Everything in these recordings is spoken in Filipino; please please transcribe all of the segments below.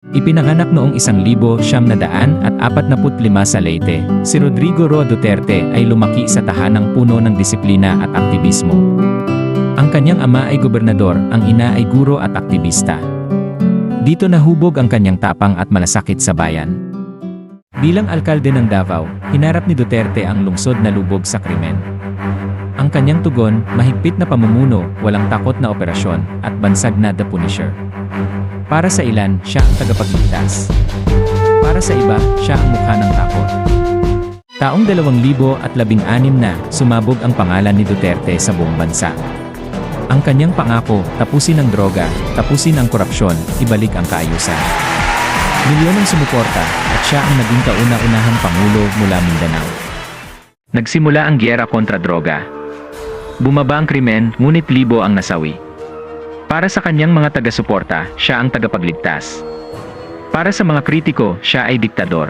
Ipinanganak noong 1945 sa Leyte, si Rodrigo Roa Duterte ay lumaki sa tahanang puno ng disiplina at aktivismo. Ang kanyang ama ay gobernador, ang ina ay guro at aktivista. Dito nahubog ang kanyang tapang at malasakit sa bayan. Bilang alkalde ng Davao, hinarap ni Duterte ang lungsod na lubog sa krimen. Ang kanyang tugon, mahigpit na pamumuno, walang takot na operasyon, at bansag na The Punisher. Para sa ilan, siya ang tagapagligtas. Para sa iba, siya ang mukha ng takot. Taong 2016 na, sumabog ang pangalan ni Duterte sa buong bansa. Ang kanyang pangako, tapusin ang droga, tapusin ang korupsyon, ibalik ang kaayusan. Milyon ang sumuporta, at siya ang naging kauna-unahang pangulo mula Mindanao. Nagsimula ang giyera kontra droga. Bumaba ang krimen, ngunit libo ang nasawi. Para sa kanyang mga taga-suporta, siya ang tagapagligtas. Para sa mga kritiko, siya ay diktador.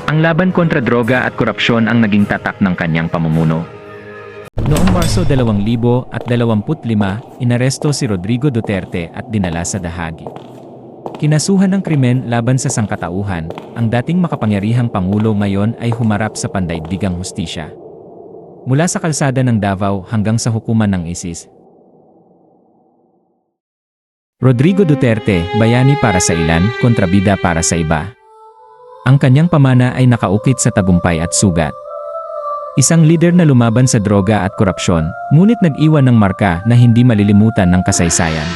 Ang laban kontra droga at korupsyon ang naging tatak ng kanyang pamumuno. Noong Marso 2025, inaresto si Rodrigo Duterte at dinala sa The Hague. Kinasuhan ng krimen laban sa sangkatauhan, ang dating makapangyarihang pangulo ngayon ay humarap sa pandaigdigang hustisya. Mula sa kalsada ng Davao hanggang sa hukuman ng ISIS. Rodrigo Duterte, bayani para sa ilan, kontrabida para sa iba. Ang kanyang pamana ay nakaukit sa tagumpay at sugat. Isang lider na lumaban sa droga at korupsyon, ngunit nag-iwan ng marka na hindi malilimutan ng kasaysayan.